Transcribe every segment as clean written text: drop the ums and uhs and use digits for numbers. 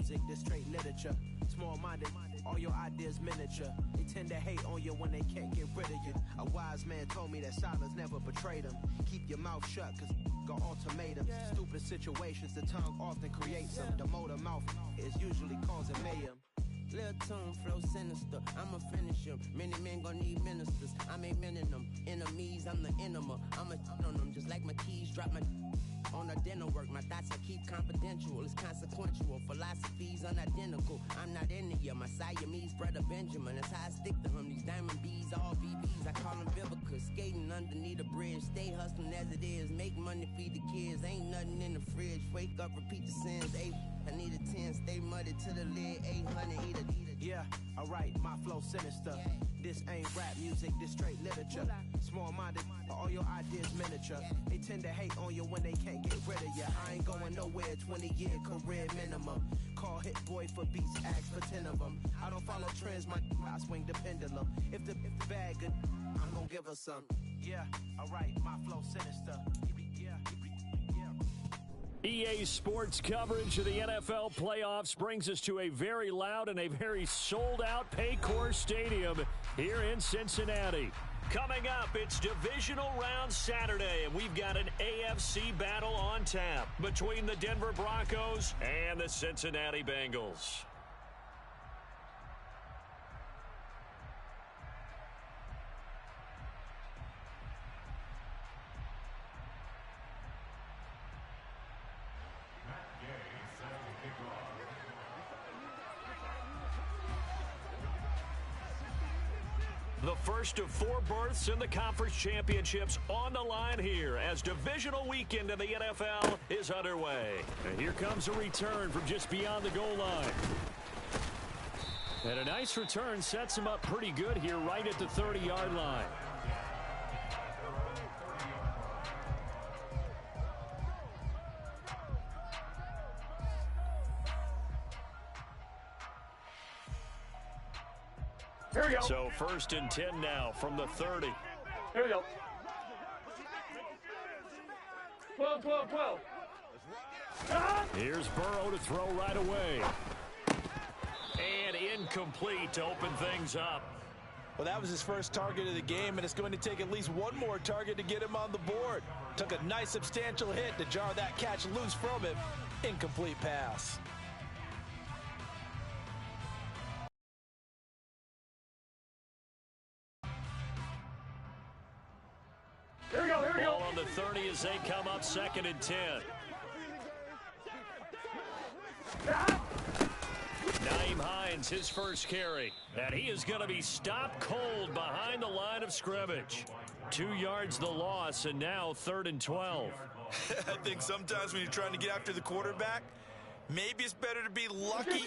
music, this straight literature. Small-minded, all your ideas miniature. They tend to hate on you when they can't get rid of you. A wise man told me that silence never betrayed him. Keep your mouth shut, cause got ultimatums. Stupid situations, the tongue often creates them. The motor mouth is usually causing mayhem. Little tune, flow sinister, I'ma finish him. Many men gon' need ministers, I'm a men in them. Enemies, I'm the enema, I'ma on them. Just like my keys, drop my on a dinner work. My thoughts I keep confidential, it's consequential. Philosophies unidentical, I'm not in it yet. My Siamese brother Benjamin, that's how I stick to him. These diamond bees, all BBs, I call them Vivica. Skating underneath a bridge, stay hustling as it is. Make money, feed the kids, ain't nothing in the fridge. Wake up, repeat the sins, I need a 10, stay muddy to the lid, 800, eat a. Yeah, alright, my flow sinister. This ain't rap music, this straight literature. Small-minded, all your ideas miniature. They tend to hate on you when they can't get rid of you. I ain't going nowhere, 20-year career minimum. Call Hit Boy for beats, ask for 10 of them. I don't follow trends, I swing the pendulum. If the bag good, I'm gonna give her some. Yeah, alright, my flow sinister. EA Sports coverage of the NFL playoffs brings us to a very loud and a very sold-out Paycor Stadium here in Cincinnati. Coming up, it's Divisional Round Saturday, and we've got an AFC battle on tap between the Denver Broncos and the Cincinnati Bengals. The first of 4 berths in the conference championships on the line here as divisional weekend in the NFL is underway. And here comes a return from just beyond the goal line. And a nice return sets him up pretty good here right at the 30-yard line. Here we go. So 1st and 10 now from the 30. Here we go. 12, 12, 12. Here's Burrow to throw right away. And incomplete to open things up. Well, that was his first target of the game, and it's going to take at least one more target to get him on the board. Took a nice substantial hit to jar that catch loose from him. Incomplete pass. Here we go, here we go. Ball on the 30 as they come up 2nd and 10. Naeem Hines, his first carry. And he is going to be stopped cold behind the line of scrimmage. 2 yards the loss, and now 3rd and 12. I think sometimes when you're trying to get after the quarterback, maybe it's better to be lucky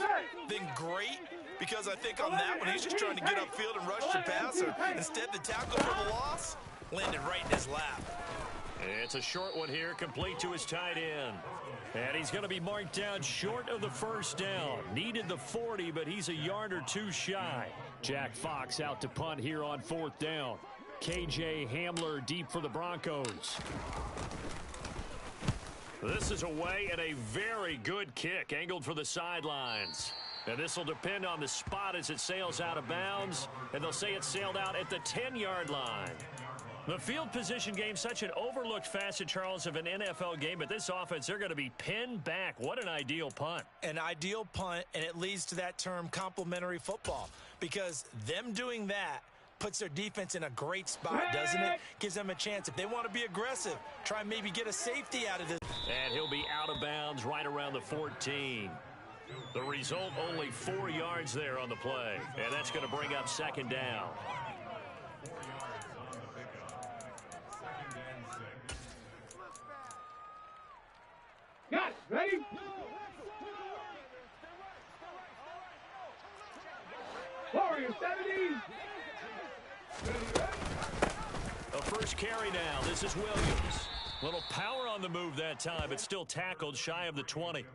than great, because I think on that one, he's just trying to get upfield and rush your passer. Instead, the tackle for the loss landed right in his lap. It's a short one here, complete to his tight end. And he's going to be marked down short of the first down. Needed the 40, but he's a yard or 2 shy. Jack Fox out to punt here on 4th down. KJ Hamler deep for the Broncos. This is away and a very good kick, angled for the sidelines. And this will depend on the spot as it sails out of bounds. And they'll say it sailed out at the 10-yard line. The field position game, such an overlooked facet, Charles, of an NFL game. But this offense, they're going to be pinned back. What an ideal punt. An ideal punt, and it leads to that term complementary football. Because them doing that puts their defense in a great spot, doesn't it? Gives them a chance. If they want to be aggressive, try and maybe get a safety out of this. And he'll be out of bounds right around the 14. The result, only 4 yards there on the play. And that's going to bring up 2nd down. Got it. Ready? Warrior 70. A first carry now. This is Williams. Little power on the move that time, but still tackled shy of the 20.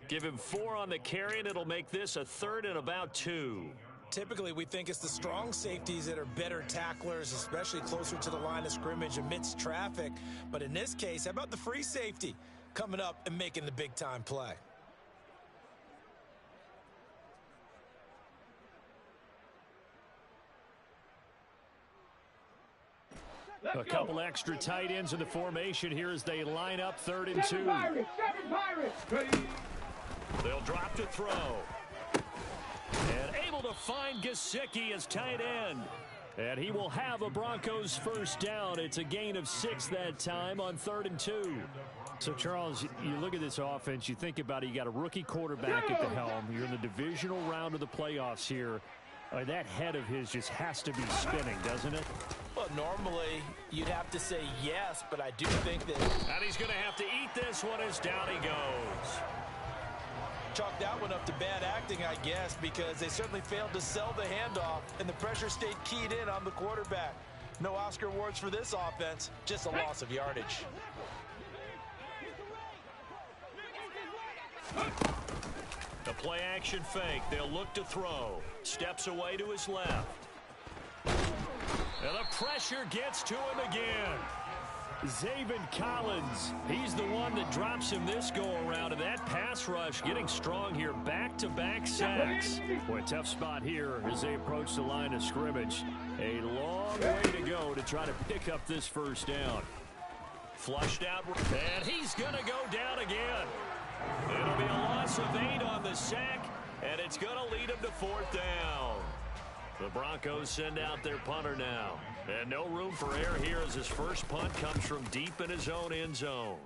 Give him 4 on the carry, and it'll make this a 3rd and about 2. Typically, we think it's the strong safeties that are better tacklers, especially closer to the line of scrimmage amidst traffic. But in this case, how about the free safety coming up and making the big-time play? Let's A couple extra tight ends in the formation here as they line up 3rd and 2. Seven Pirates. Ready. They'll drop to throw. And able to find Gesicki as tight end. And he will have a Broncos first down. It's a gain of 6 that time on 3rd and 2. So, Charles, you look at this offense, you think about it, you got a rookie quarterback at the helm. You're in the divisional round of the playoffs here. That head of his just has to be spinning, doesn't it? Well, normally you'd have to say yes, but I do think that... And he's going to have to eat this one as down he goes. Chalk that one up to bad acting, I guess, because they certainly failed to sell the handoff, and the pressure stayed keyed in on the quarterback. No Oscar awards for this offense, just a loss of yardage. The play action fake. They'll look to throw. Steps away to his left. And the pressure gets to him again. Zaven Collins, he's the one that drops him this go-around. And that pass rush getting strong here. Back-to-back sacks. Boy, tough spot here as they approach the line of scrimmage. A long way to go to try to pick up this first down. Flushed out. And he's going to go down again. It'll be a loss of 8 on the sack, and it's going to lead him to 4th down. The Broncos send out their punter now. And no room for error here as his first punt comes from deep in his own end zone.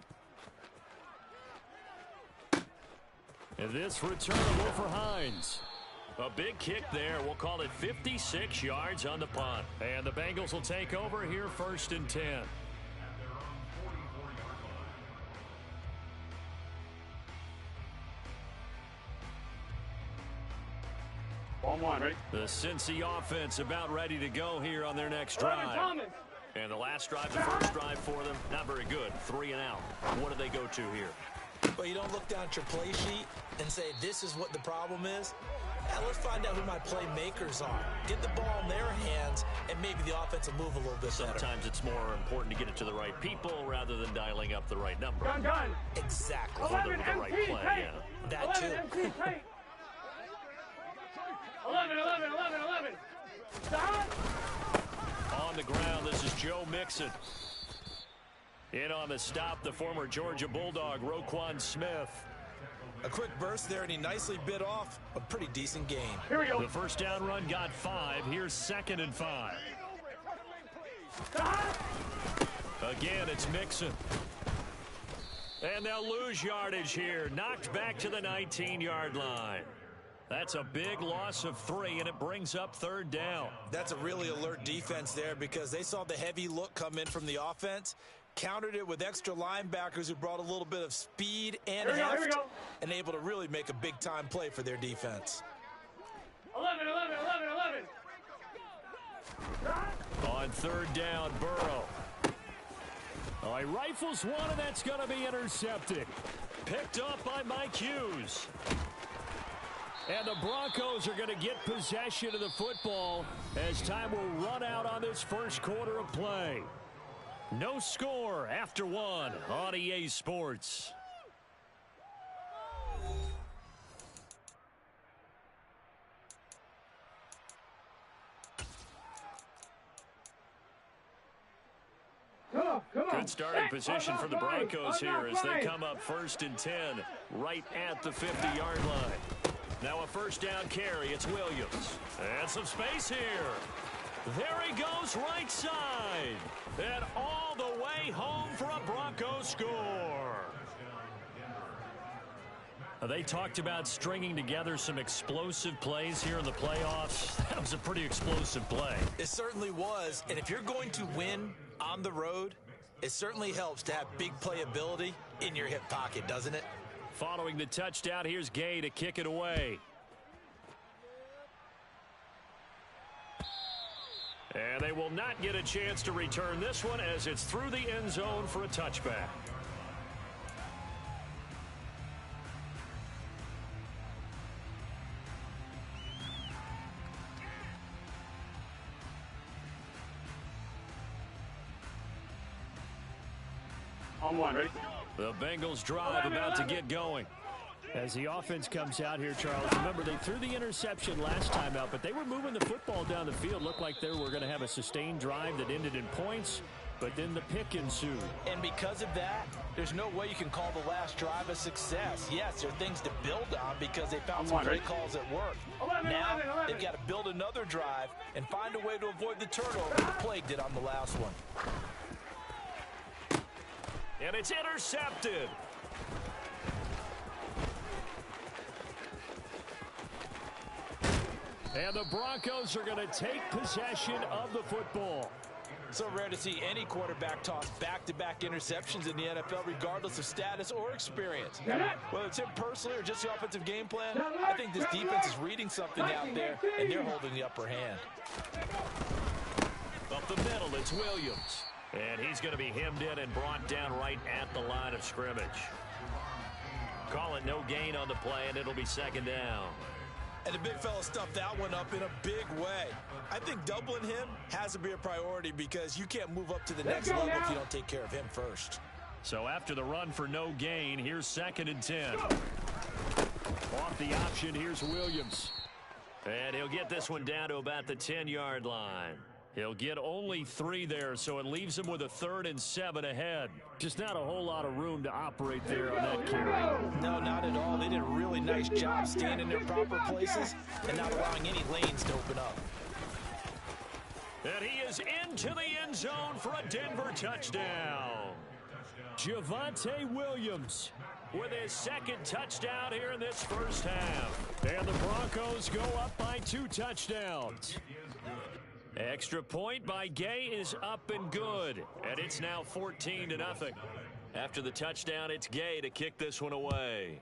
And this returnable for Hines. A big kick there. We'll call it 56 yards on the punt. And the Bengals will take over here 1st and 10. On, ready? The Cincy offense about ready to go here on their next drive. And the last drive, the first drive for them, not very good. 3 and out. What do they go to here? Well, you don't look down at your play sheet and say, this is what the problem is. Let's find out who my playmakers are. Get the ball in their hands, and maybe the offense will move a little bit better. Sometimes it's more important to get it to the right people rather than dialing up the right number. Done. Exactly. Or the right play, yeah. That too. 11. On the ground, this is Joe Mixon. In on the stop, the former Georgia Bulldog, Roquan Smith. A quick burst there, and he nicely bit off a pretty decent gain. Here we go. The first down run got 5. Here's 2nd and 5. Again, it's Mixon. And they'll lose yardage here. Knocked back to the 19-yard line. That's a big loss of 3, and it brings up 3rd down. That's a really alert defense there because they saw the heavy look come in from the offense, countered it with extra linebackers who brought a little bit of speed and heft, and able to really make a big-time play for their defense. 11. On 3rd down, Burrow. Oh, he rifles one, and that's going to be intercepted. Picked up by Mike Hughes. And the Broncos are going to get possession of the football as time will run out on this first quarter of play. No score after 1 on EA Sports. Come on. Good starting position for the Broncos here as they come up 1st and 10 right at the 50-yard line. Now a first down carry. It's Williams. And some space here. There he goes right side. And all the way home for a Broncos score. They talked about stringing together some explosive plays here in the playoffs. That was a pretty explosive play. It certainly was. And if you're going to win on the road, it certainly helps to have big playability in your hip pocket, doesn't it? Following the touchdown, here's Gay to kick it away. And they will not get a chance to return this one as it's through the end zone for a touchback. On 1, ready? The Bengals drive about to get going. As the offense comes out here, Charles, remember they threw the interception last time out, but they were moving the football down the field. Looked like they were going to have a sustained drive that ended in points. but then the pick ensued. And because of that, there's no way you can call the last drive a success. Yes, there are things to build on because they found some play calls at work. Now, they've got to build another drive and find a way to avoid the turnover that plagued it on the last one. And it's intercepted. And the Broncos are going to take possession of the football. So rare to see any quarterback toss back-to-back interceptions in the NFL, regardless of status or experience. Whether it's him personally or just the offensive game plan, I think this defense is reading something out there, and they're holding the upper hand. Up the middle, it's Williams. And he's going to be hemmed in and brought down right at the line of scrimmage. Call it no gain on the play, and it'll be second down. And the big fella stuffed that one up in a big way. I think doubling him has to be a priority because you can't move up to the next level if you don't take care of him first. So after the run for no gain, here's 2nd and 10. Off the option, here's Williams. And he'll get this one down to about the 10-yard line. He'll get only 3 there, so it leaves him with a 3rd and 7 ahead. Just not a whole lot of room to operate there on that carry. No, not at all. They did a really nice job staying in their proper places and not allowing any lanes to open up. And he is into the end zone for a Denver touchdown. Javonte Williams with his 2nd touchdown here in this first half. And the Broncos go up by 2 touchdowns. Extra point by Gay is up and good. And it's now 14-0. After the touchdown, it's Gay to kick this one away.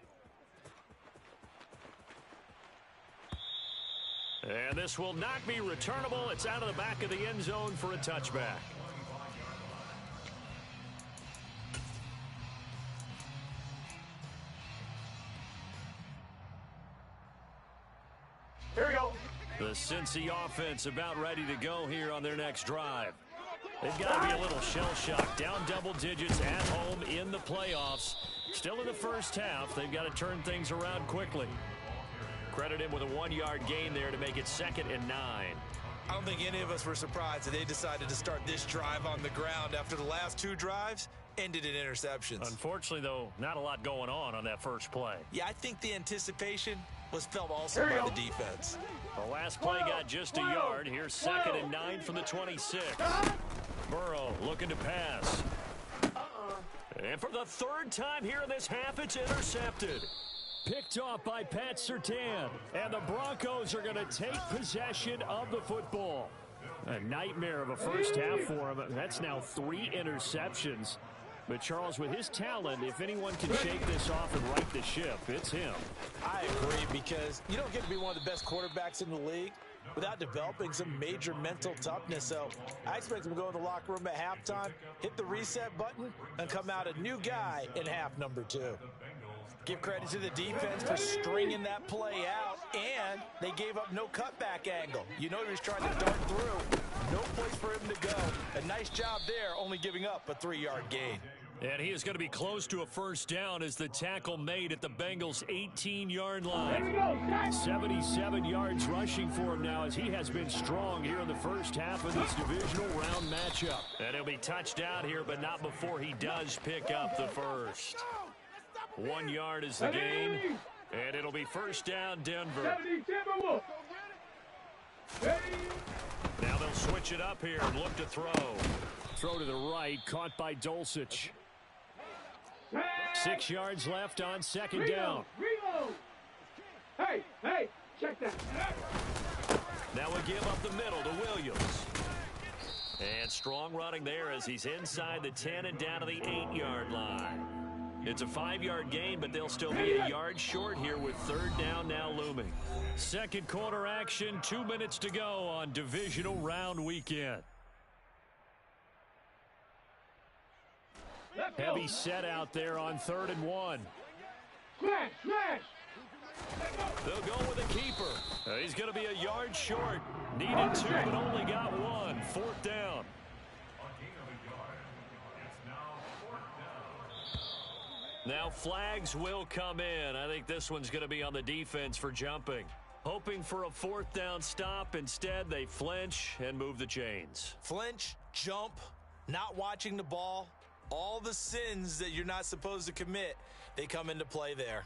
And this will not be returnable. It's out of the back of the end zone for a touchback. Here we go. The Cincy offense about ready to go here on their next drive. They've got to be a little shell-shocked. Down double digits at home in the playoffs. Still in the first half. They've got to turn things around quickly. Credit him with a 1-yard gain there to make it 2nd and 9. I don't think any of us were surprised that they decided to start this drive on the ground after the last 2 drives ended in interceptions. Unfortunately, though, not a lot going on that first play. Yeah, I think the anticipation was felt also by the defense. The last play got just a yard. Here's 2nd and 9 from the 26. Burrow looking to pass. And for the 3rd time here in this half, it's intercepted. Picked off by Pat Surtain. And the Broncos are going to take possession of the football. A nightmare of a first half for him. That's now 3 interceptions. But Charles, with his talent, if anyone can shake this off and right the ship, it's him. I agree, because you don't get to be one of the best quarterbacks in the league without developing some major mental toughness. So I expect him to go in the locker room at halftime, hit the reset button, and come out a new guy in half number 2. Give credit to the defense for stringing that play out, and they gave up no cutback angle. You know he was trying to dart through. No place for him to go. A nice job there, only giving up a 3-yard gain. And he is going to be close to a first down as the tackle made at the Bengals' 18-yard line. 77 yards rushing for him now as he has been strong here in the first half of this divisional round matchup. And he'll be touched out here, but not before he does pick up the first. 1 yard is the gain, and it'll be first down Denver. Now they'll switch it up here and look to throw. Throw to the right, caught by Dulcich. 6 yards left on 2nd down. Hey, check that. Now we give up the middle to Williams. And strong running there as he's inside the 10 and down to the 8-yard line. It's a 5-yard gain, but they'll still be a yard short here with 3rd down now looming. Second quarter action, 2 minutes to go on divisional round weekend. Heavy set out there on 3rd and 1. Smash! They'll go with a keeper. He's going to be a yard short. Needed 2, but only got 1. 4th down. Now flags will come in. I think this one's going to be on the defense for jumping. Hoping for a 4th down stop. Instead, they flinch and move the chains. Flinch, jump, not watching the ball, all the sins that you're not supposed to commit, they come into play there.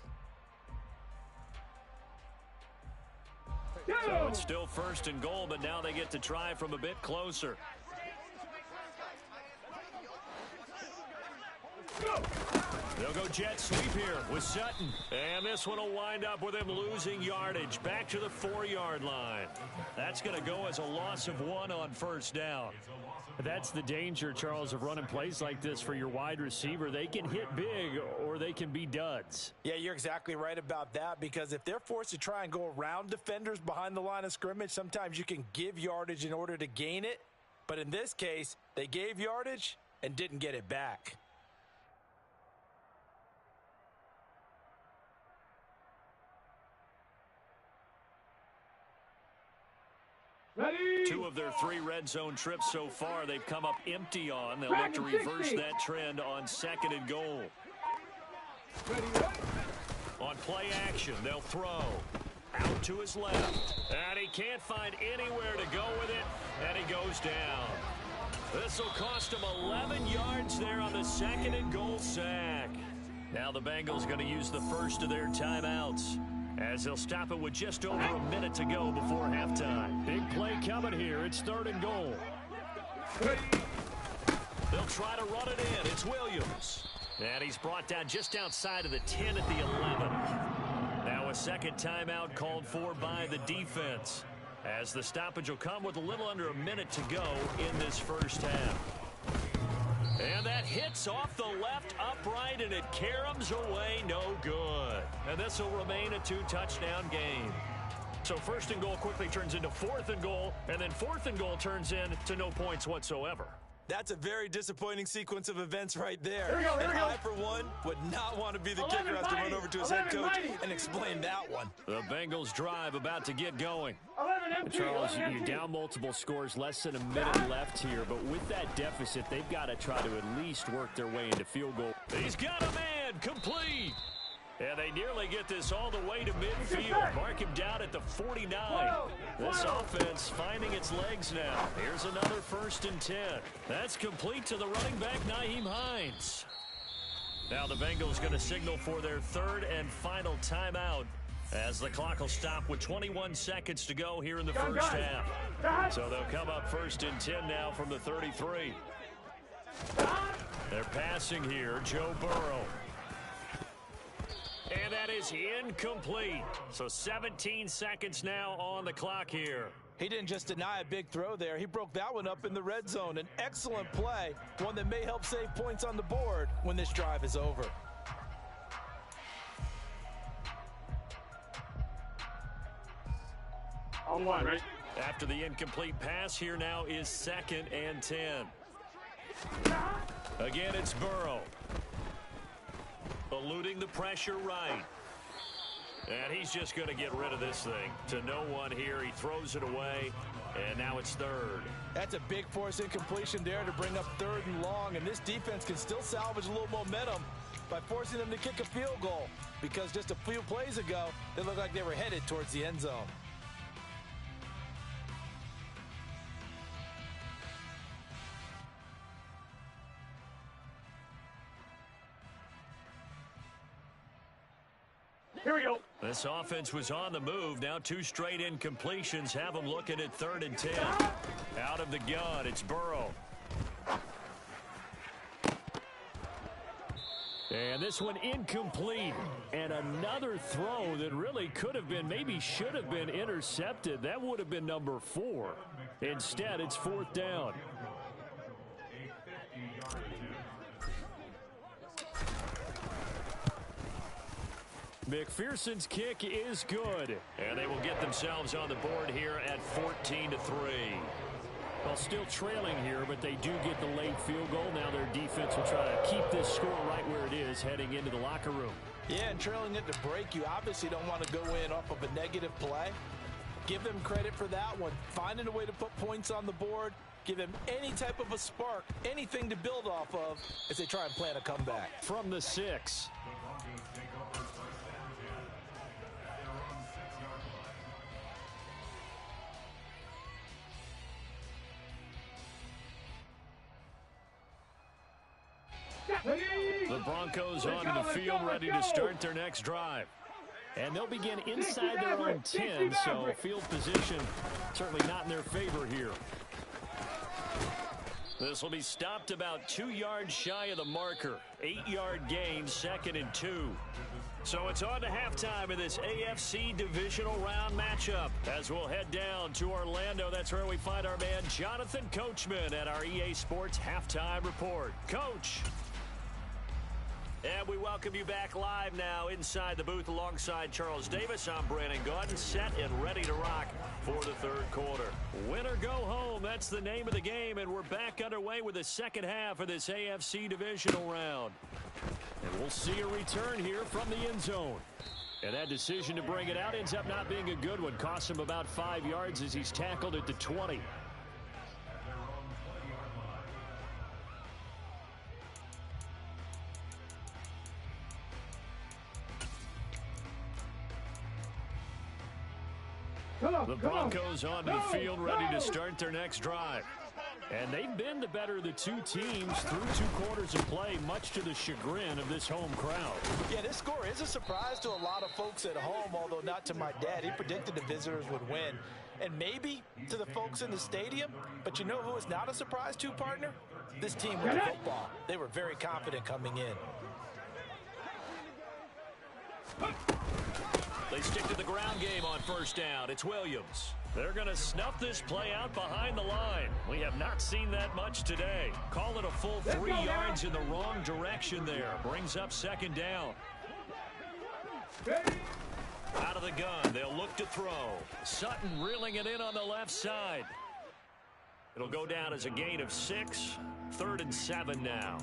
So it's still 1st and goal, but now they get to try from a bit closer. They'll go jet sweep here with Sutton. And this one will wind up with him losing yardage back to the 4-yard line. That's going to go as a loss of 1 on 1st down. That's the danger, Charles, of running plays like this for your wide receiver. They can hit big or they can be duds. Yeah, you're exactly right about that, because if they're forced to try and go around defenders behind the line of scrimmage, sometimes you can give yardage in order to gain it. But in this case, they gave yardage and didn't get it back. Ready? 2 of their 3 red zone trips so far, they've come up empty on. They'll look to reverse that trend on 2nd and goal. Ready? On play action, they'll throw. Out to his left. And he can't find anywhere to go with it, and he goes down. This will cost him 11 yards there on the 2nd and goal sack. Now the Bengals going to use the first of their timeouts, as they'll stop it with just over a minute to go before halftime. Big play coming here. It's 3rd and goal. They'll try to run it in. It's Williams. And he's brought down just outside of the 10 at the 11. Now a second timeout called for by the defense, as the stoppage will come with a little under a minute to go in this first half. And that hits off the left upright, and it caroms away no good. And this will remain a 2-touchdown game. So 1st and goal quickly turns into 4th and goal, and then 4th and goal turns into no points whatsoever. That's a very disappointing sequence of events right there. Here we go, And I, for one, would not want to be the kicker who has to run over to his head coach and explain that one. The Bengals drive about to get going. 11 empty, Charles, 11 you're empty. down multiple scores, less than a minute left here, but with that deficit, they've got to try to at least work their way into field goal. He's got a man, complete. And they nearly get this all the way to midfield. Mark him down at the 49. This offense finding its legs now. Here's another 1st and 10. That's complete to the running back, Nyheim Hines. Now the Bengals going to signal for their 3rd and final timeout, as the clock will stop with 21 seconds to go here in the first half. So they'll come up 1st and 10 now from the 33. They're passing here, Joe Burrow. And that is incomplete. So 17 seconds now on the clock here. He didn't just deny a big throw there. He broke that one up in the red zone. An excellent play, one that may help save points on the board when this drive is over. On 1, right? After the incomplete pass, here now is 2nd and 10. Again, it's Burrow. Eluding the pressure right. And he's just going to get rid of this thing to no one here. He throws it away, and now it's 3rd. That's a big force incompletion there to bring up 3rd and long, and this defense can still salvage a little momentum by forcing them to kick a field goal, because just a few plays ago, they looked like they were headed towards the end zone. Here we go. This offense was on the move. Now 2 straight incompletions have them looking at 3rd and 10. Out of the gun, it's Burrow. And this one incomplete. And another throw that really could have been, maybe should have been intercepted. That would have been number 4. Instead, it's 4th down. McPherson's kick is good. And they will get themselves on the board here at 14-3. Well, still trailing here, but they do get the late field goal. Now their defense will try to keep this score right where it is heading into the locker room. Yeah, and trailing it to break, you obviously don't want to go in off of a negative play. Give them credit for that one. Finding a way to put points on the board. Give them any type of a spark, anything to build off of as they try and plan a comeback. From the 6. The Broncos onto the field, ready to start their next drive. And they'll begin inside their own 10, so field position certainly not in their favor here. This will be stopped about 2 yards shy of the marker. 8-yard gain, 2nd and 2. So it's on to halftime of this AFC divisional round matchup. As we'll head down to Orlando, that's where we find our man Jonathan Coachman at our EA Sports Halftime Report. Coach. And we welcome you back live now inside the booth alongside Charles Davis. I'm Brandon Gaudin, set and ready to rock for the third quarter. Win or go home, that's the name of the game, and we're back underway with the second half of this AFC divisional round. And we'll see a return here from the end zone. And that decision to bring it out ends up not being a good one. Costs him about 5 yards as he's tackled at the 20. The Broncos onto the field, ready to start their next drive. And they've been the better of the two teams through 2 quarters of play, much to the chagrin of this home crowd. Yeah, this score is a surprise to a lot of folks at home, although not to my dad. He predicted the visitors would win. And maybe to the folks in the stadium. But you know who is not a surprise to, partner? This team with the football. They were very confident coming in. They stick to the ground game on first down. It's Williams. They're going to snuff this play out behind the line. We have not seen that much today. Call it a full 3 yards in the wrong direction there. Brings up 2nd down. Out of the gun, they'll look to throw. Sutton reeling it in on the left side. It'll go down as a gain of 6. 3rd and 7 now.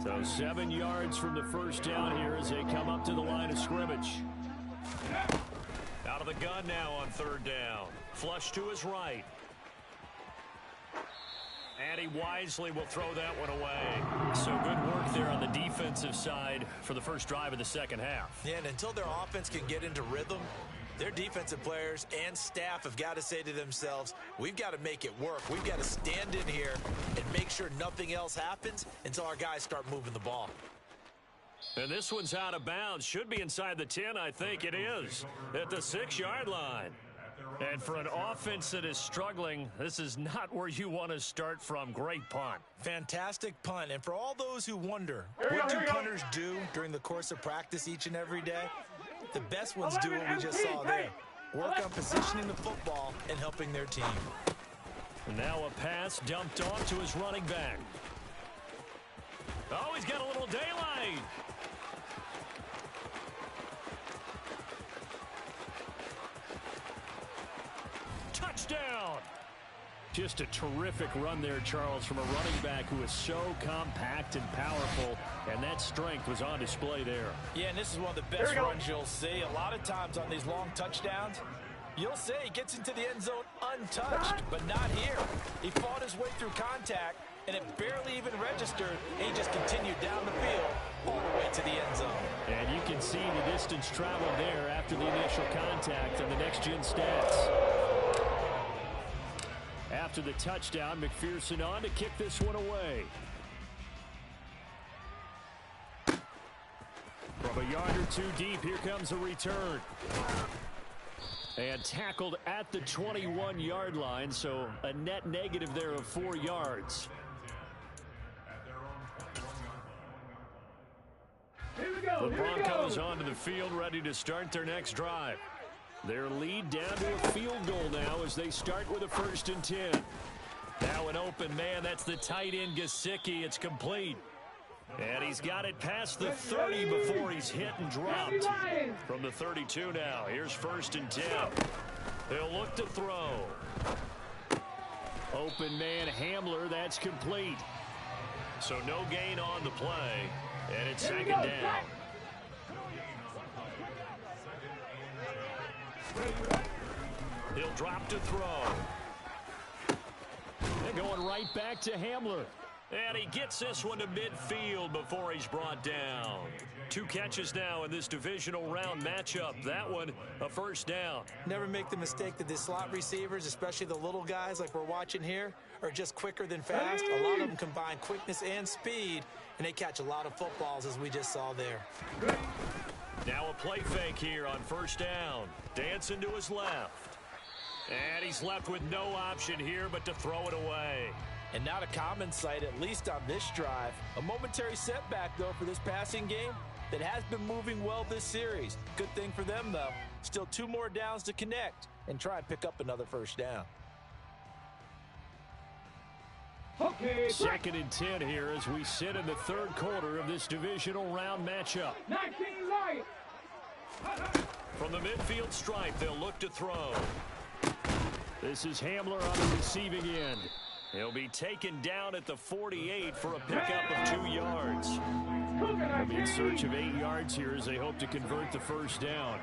So 7 yards from the first down here as they come up to the line of scrimmage. Out of the gun now on 3rd down. Flush to his right. And he wisely will throw that one away. So good work there on the defensive side for the first drive of the second half. Yeah, and until their offense can get into rhythm, their defensive players and staff have got to say to themselves, we've got to make it work. We've got to stand in here and make sure nothing else happens until our guys start moving the ball. And this one's out of bounds. Should be inside the 10, I think it is, at the 6-yard line. And for an offense that is struggling, this is not where you want to start from. Great punt. Fantastic punt. And for all those who wonder, what do punters do during the course of practice each and every day? The best ones do what we just saw there. Work on positioning the football and helping their team. And now a pass dumped off to his running back. Oh, he's got a little daylight. Touchdown. Just a terrific run there, Charles, from a running back who is so compact and powerful, and that strength was on display there. Yeah, and this is one of the best runs you'll see. A lot of times on these long touchdowns, you'll say he gets into the end zone untouched, but not here. He fought his way through contact, and it barely even registered, and he just continued down the field all the way to the end zone. And you can see the distance traveled there after the initial contact on the next-gen stats. After the touchdown, McPherson on to kick this one away. From a yard or 2 deep, here comes a return. And tackled at the 21-yard line, so a net negative there of 4 yards. The Broncos onto the field, ready to start their next drive. Their lead down to a field goal now as they start with a 1st and 10. Now an open man, that's the tight end Gesicki. It's complete. And he's got it past the 30 before he's hit and dropped. From the 32 now, here's 1st and 10. He'll look to throw. Open man Hamler, that's complete. So no gain on the play, and it's 2nd down. He'll drop to throw. And going right back to Hamler. And he gets this one to midfield before he's brought down. 2 catches now in this divisional round matchup. That one, a first down. Never make the mistake that the slot receivers, especially the little guys like we're watching here, are just quicker than fast. A lot of them combine quickness and speed, and they catch a lot of footballs, as we just saw there. Now a play fake here on first down. Dancing to his left. And he's left with no option here but to throw it away. And not a common sight, at least on this drive. A momentary setback, though, for this passing game that has been moving well this series. Good thing for them, though. Still 2 more downs to connect and try and pick up another first down. Okay, 2nd and 10 here as we sit in the 3rd quarter of this divisional round matchup. 19 right. From the midfield stripe, they'll look to throw. This is Hamler on the receiving end. He'll be taken down at the 48 for a pickup of 2 yards. They'll be in search of 8 yards here as they hope to convert the first down.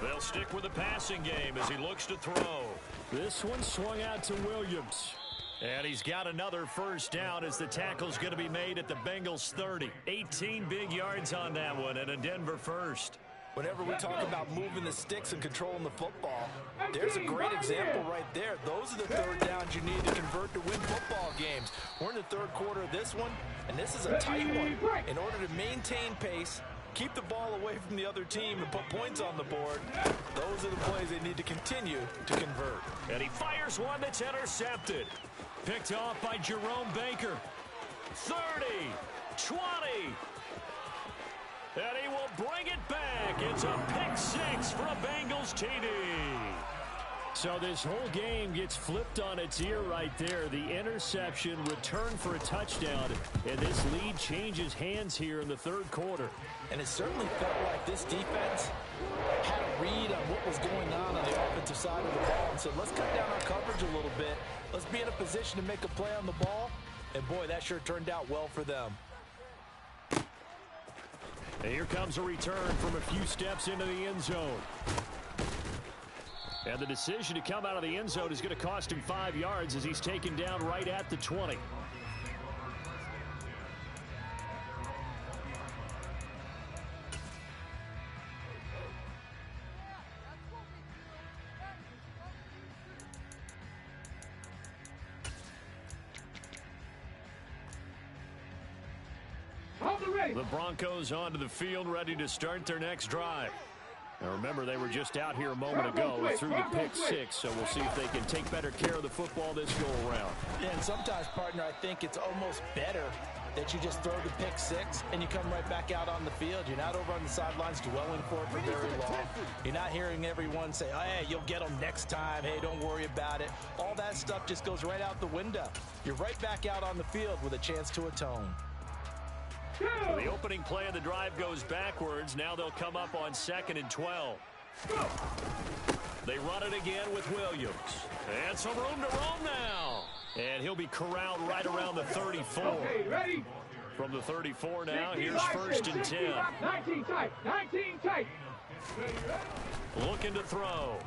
They'll stick with the passing game as he looks to throw. This one swung out to Williams. And he's got another first down as the tackle's going to be made at the Bengals 30. 18 big yards on that one and a Denver first. Whenever we talk about moving the sticks and controlling the football, there's a great example right there. Those are the 3rd downs you need to convert to win football games. We're in the 3rd quarter of this one, and this is a tight one. In order to maintain pace, keep the ball away from the other team, and put points on the board, those are the plays they need to continue to convert. And he fires one that's intercepted. Picked off by Jerome Baker. 30, 20. And he will bring it back. It's a pick 6 for a Bengals TD. So this whole game gets flipped on its ear right there. The interception, return for a touchdown, and this lead changes hands here in the 3rd quarter. And it certainly felt like this defense had a read on what was going on the offensive side of the ball and said, let's cut down our coverage a little bit. Let's be in a position to make a play on the ball. And, boy, that sure turned out well for them. And here comes a return from a few steps into the end zone. And the decision to come out of the end zone is going to cost him 5 yards as he's taken down right at the 20. The Broncos onto the field, ready to start their next drive. Now remember, they were just out here a moment ago through the pick 6, so we'll see if they can take better care of the football this go-around. Yeah, and sometimes, partner, I think it's almost better that you just throw the pick 6 and you come right back out on the field. You're not over on the sidelines dwelling for it for very long. You're not hearing everyone say, oh, hey, you'll get them next time. Hey, don't worry about it. All that stuff just goes right out the window. You're right back out on the field with a chance to atone. So the opening play of the drive goes backwards. Now they'll come up on 2nd and 12. They run it again with Williams. And some room to roam now. And he'll be corralled right around the 34. Okay, ready? From the 34 now, here's 1st and 10. 19 tight, 19 tight. Looking to throw.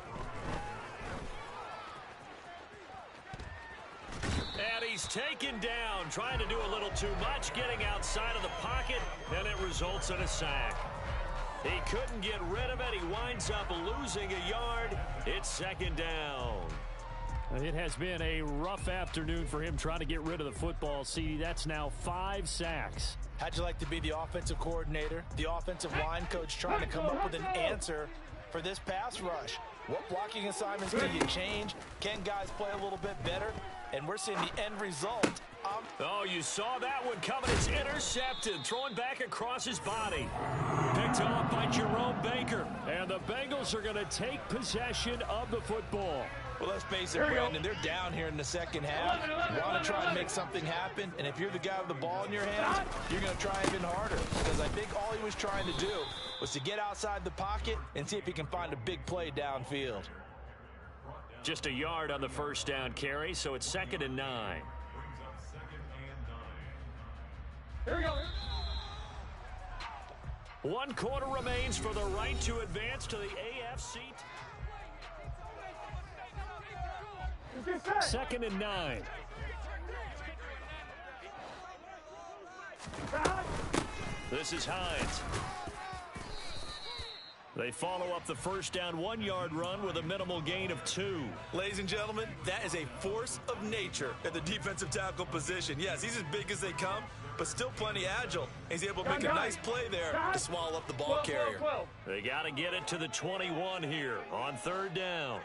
And he's taken down, trying to do a little too much, getting outside of the pocket, and it results in a sack. He couldn't get rid of it. He winds up losing a yard. It's 2nd down. It has been a rough afternoon for him trying to get rid of the football, CD. That's now 5 sacks. How'd you like to be the offensive coordinator, the offensive line coach trying to come up with an answer for this pass rush? What blocking assignments do you change? Can guys play a little bit better? And we're seeing the end result. Oh, you saw that one coming. It's intercepted, throwing back across his body. Picked off by Jerome Baker. And the Bengals are going to take possession of the football. Well, let's face it, Brandon, they're down here in the second half. You want to try and make something happen, and if you're the guy with the ball in your hands, you're going to try even harder. Because I think all he was trying to do was to get outside the pocket and see if he can find a big play downfield. Just a yard on the first down carry, so it's 2nd and 9. Here we go. 1 quarter remains for the right to advance to the AFC. 2nd and 9. This is Hines. They follow up the first down 1-yard run with a minimal gain of 2. Ladies and gentlemen, that is a force of nature at the defensive tackle position. Yes, he's as big as they come, but still plenty agile. He's able to make a nice play there to swallow up the ball carrier. They got to get it to the 21 here on 3rd down.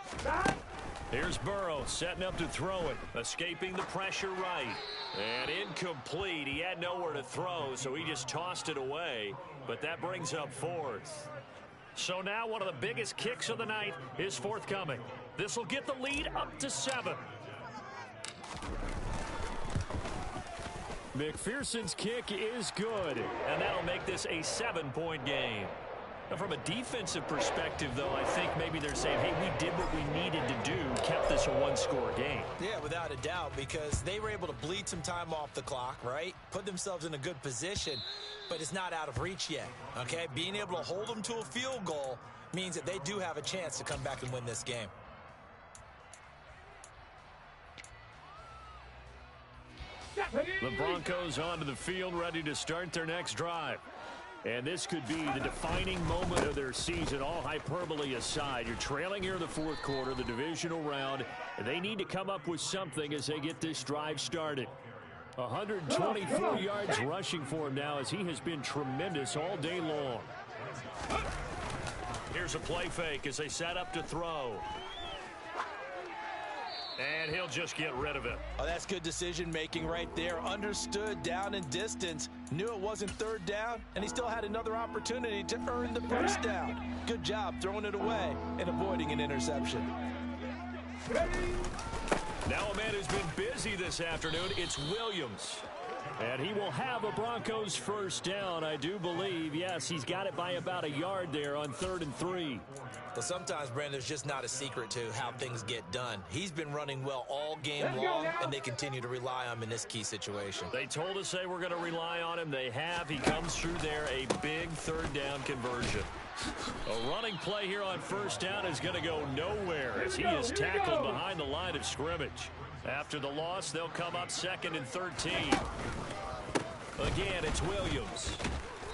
Here's Burrow setting up to throw it, escaping the pressure right. And incomplete. He had nowhere to throw, so he just tossed it away. But that brings up 4th. So now one of the biggest kicks of the night is forthcoming. This will get the lead up to 7. McPherson's kick is good, and that'll make this a 7-point game. Now, from a defensive perspective, though, I think maybe they're saying, hey, we did what we needed to do, kept this a 1-score game. Yeah, without a doubt, because they were able to bleed some time off the clock, right? Put themselves in a good position, but it's not out of reach yet, okay? Being able to hold them to a field goal means that they do have a chance to come back and win this game. The Broncos onto the field, ready to start their next drive. And this could be the defining moment of their season, all hyperbole aside. You're trailing here in the 4th quarter, the divisional round. And they need to come up with something as they get this drive started. 124 yards rushing for him now as he has been tremendous all day long. Here's a play fake as they set up to throw. And he'll just get rid of it. Oh, that's good decision-making right there. Understood down and distance. Knew it wasn't 3rd down, and he still had another opportunity to earn the 1st down. Good job throwing it away and avoiding an interception. Now a man who's been busy this afternoon, it's Williams. And he will have a Broncos 1st down, I do believe. Yes, he's got it by about a yard there on 3rd and 3. Well, sometimes, Brandon, there's just not a secret to how things get done. He's been running well all game long, and they continue to rely on him in this key situation. They told us they were going to rely on him. They have. He comes through there, a big 3rd down conversion. A running play here on 1st down is going to go nowhere as he is tackled behind the line of scrimmage. After the loss, they'll come up 2nd and 13. Again, it's Williams.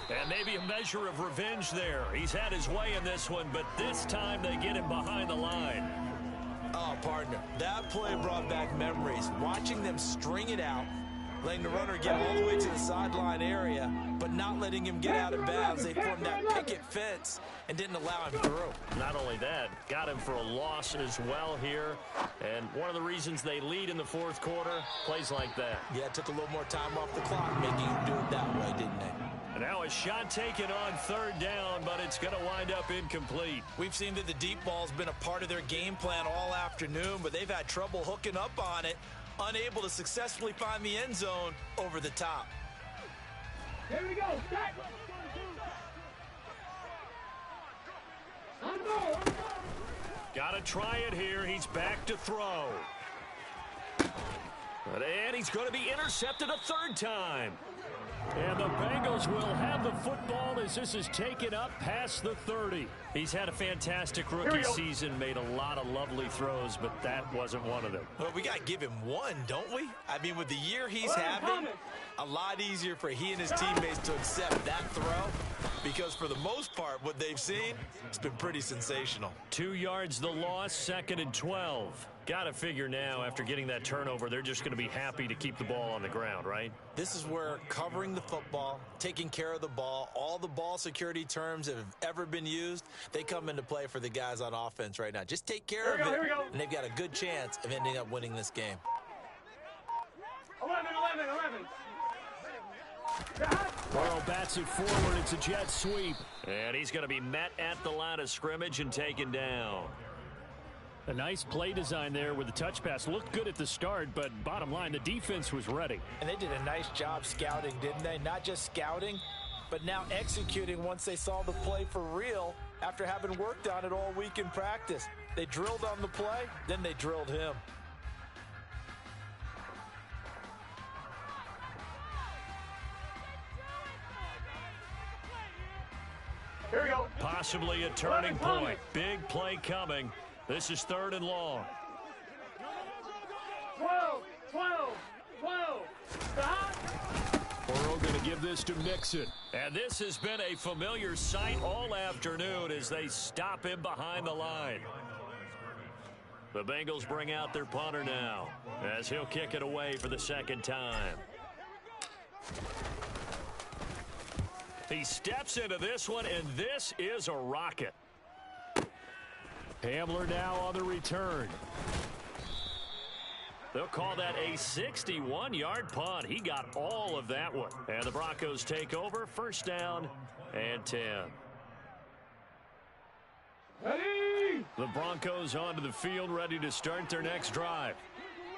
And maybe a measure of revenge there. He's had his way in this one, but this time they get him behind the line. Oh, partner, that play brought back memories. Watching them string it out, letting the runner get all the way to the sideline area, but not letting him get out of bounds. They formed that picket fence and didn't allow him through. Not only that, got him for a loss as well here. And one of the reasons they lead in the 4th quarter, plays like that. Yeah, it took a little more time off the clock, making him do it that way, didn't they? And now a shot taken on 3rd down, but it's going to wind up incomplete. We've seen that the deep ball's been a part of their game plan all afternoon, but they've had trouble hooking up on it, unable to successfully find the end zone over the top. Here we go. Set. Got to try it here. He's back to throw. And he's going to be intercepted a 3rd time. And the Bengals will have the football as this is taken up past the 30. He's had a fantastic rookie season, made a lot of lovely throws, but that wasn't one of them. Well, we got to give him one, don't we? I mean, with the year he's having, a lot easier for he and his teammates to accept that throw because for the most part, what they've seen, it's been pretty sensational. 2 yards the loss, 2nd and 12. Got to figure now, after getting that turnover, they're just going to be happy to keep the ball on the ground, right? This is where covering the football, taking care of the ball, all the ball security terms that have ever been used, they come into play for the guys on offense right now. Just take care of it, and they've got a good chance of ending up winning this game. 11. Burrow bats it forward. It's a jet sweep. And he's going to be met at the line of scrimmage and taken down. A nice play design there with the touch pass. Looked good at the start, but bottom line, the defense was ready. And they did a nice job scouting, didn't they? Not just scouting, but now executing once they saw the play for real after having worked on it all week in practice. They drilled on the play, then they drilled him. Here we go. Possibly a turning point. Big play coming. This is 3rd and long. 12. Stop. Burrow going to give this to Mixon. And this has been a familiar sight all afternoon as they stop him behind the line. The Bengals bring out their punter now as he'll kick it away for the second time. He steps into this one, and this is a rocket. Hamler now on the return. They'll call that a 61-yard punt. He got all of that one. And the Broncos take over, first down and 10. Ready? The Broncos onto the field, ready to start their next drive.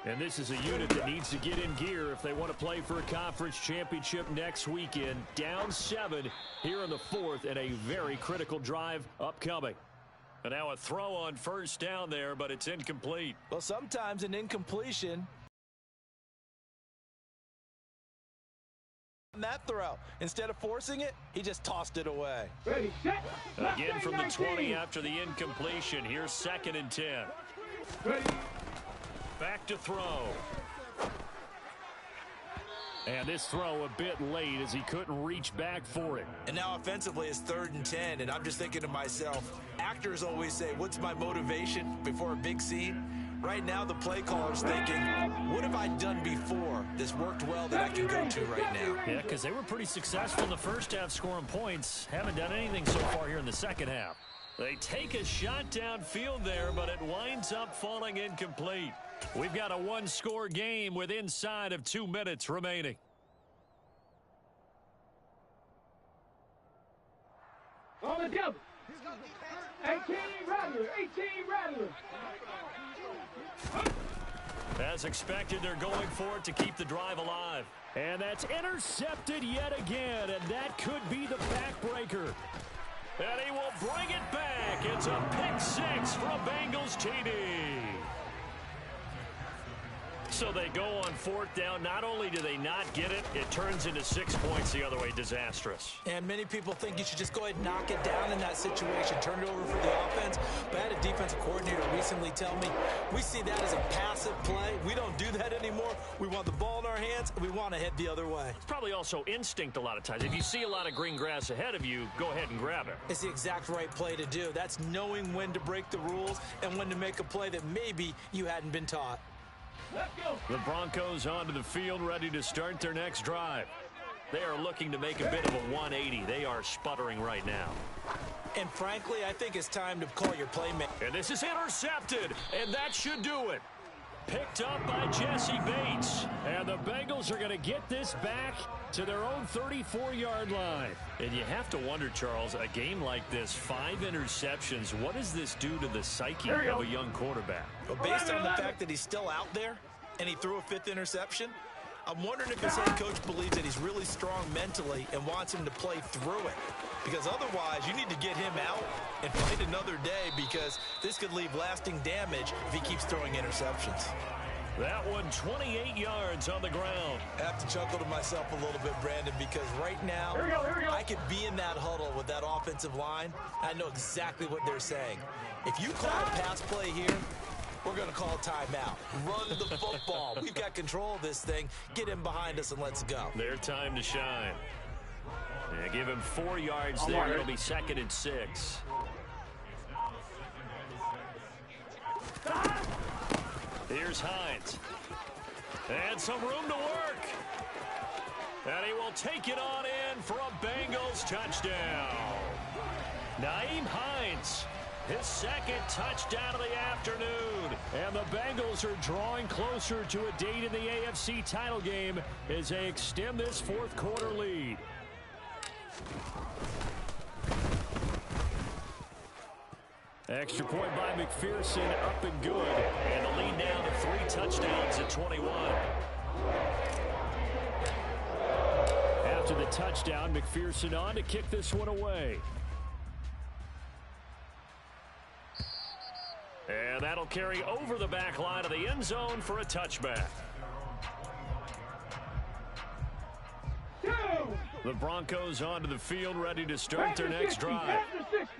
And this is a unit that needs to get in gear if they want to play for a conference championship next weekend. Down 7 here in the fourth, and a very critical drive upcoming. And now a throw on first down there, but it's incomplete. Well, sometimes an incompletion. That throw, instead of forcing it, he just tossed it away. Ready, set. Again from the 20 after the incompletion. Here's 2nd and 10. Ready. Back to throw. And this throw a bit late as he couldn't reach back for it. And now offensively it's 3rd and 10, and I'm just thinking to myself, actors always say, what's my motivation before a big scene? Right now the play caller's thinking, what have I done before this worked well that I can go to right now? Yeah, because they were pretty successful in the first half scoring points. Haven't done anything so far here in the second half. They take a shot downfield there, but it winds up falling incomplete. We've got a one-score game with inside of 2 minutes remaining. On the double. 18 Rattler. 18 Rattler. As expected, they're going for it to keep the drive alive. And that's intercepted yet again, and that could be the backbreaker. And he will bring it back. It's a pick 6 for a Bengals TD. So they go on 4th down. Not only do they not get it, it turns into 6 points the other way. Disastrous. And many people think you should just go ahead and knock it down in that situation. Turn it over for the offense. But I had a defensive coordinator recently tell me, we see that as a passive play. We don't do that anymore. We want the ball in our hands, and we want to head the other way. It's probably also instinct a lot of times. If you see a lot of green grass ahead of you, go ahead and grab it. It's the exact right play to do. That's knowing when to break the rules and when to make a play that maybe you hadn't been taught. Let's go. The Broncos onto the field, ready to start their next drive. They are looking to make a bit of a 180. They are sputtering right now. And frankly, I think it's time to call your playmaker. And this is intercepted, and that should do it. Picked up by Jesse Bates. And the Bengals are going to get this back to their own 34-yard line. And you have to wonder, Charles, a game like this, 5 interceptions, what does this do to the psyche of a young quarterback? Well, based on the fact that he's still out there and he threw a 5th interception, I'm wondering if his head coach believes that he's really strong mentally and wants him to play through it. Because otherwise, you need to get him out and fight another day, because this could leave lasting damage if he keeps throwing interceptions. That one 28 yards on the ground. I have to chuckle to myself a little bit, Brandon, because right now Here we go. I could be in that huddle with that offensive line. I know exactly what they're saying. If you call a pass play here, we're going to call a timeout. Run the football. We've got control of this thing. Get him behind us and let's go. Their time to shine. Yeah, give him 4 yards there. It'll be 2nd and 6. Here's Hines. And some room to work. And he will take it on in for a Bengals touchdown. Nyheim Hines, his 2nd touchdown of the afternoon. And the Bengals are drawing closer to a date in the AFC title game as they extend this 4th quarter lead. Extra point by McPherson, up and good. And the lead down to 3 touchdowns at 21. After the touchdown, McPherson on to kick this one away. And that'll carry over the back line of the end zone for a touchback. The Broncos onto the field, ready to start their next drive.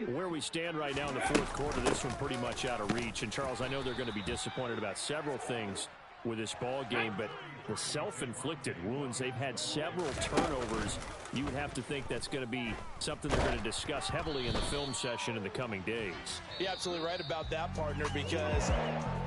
Where we stand right now in the 4th quarter, this one pretty much out of reach. And, Charles, I know they're going to be disappointed about several things with this ball game, but the self-inflicted wounds, they've had several turnovers. You would have to think that's going to be something they're going to discuss heavily in the film session in the coming days. You're absolutely right about that, partner, because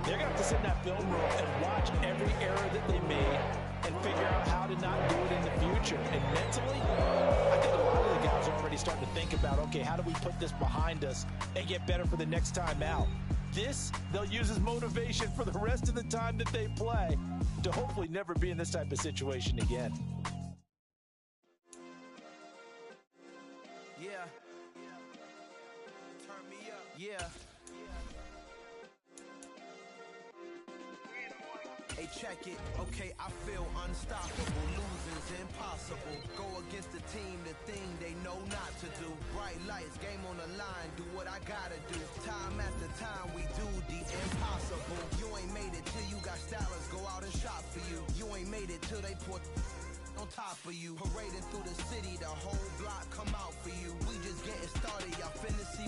they're going to have to sit in that film room and watch every error that they made and figure out how to not do it in the future. And mentally, I think a lot of the guys are already starting to think about, okay, how do we put this behind us and get better for the next time out? This, they'll use as motivation for the rest of the time that they play to hopefully never be in this type of situation again. Yeah. Turn me up. Yeah. Hey, check it. Okay, I feel unstoppable. Losing's impossible. Go against the team, the thing they know not to do. Bright lights, game on the line, do what I gotta do. Time after time, we do the impossible. You ain't made it till you got stylists go out and shop for you. You ain't made it till they put on top of you. Parading through the city, the whole block come out for you. We just getting started, y'all finna see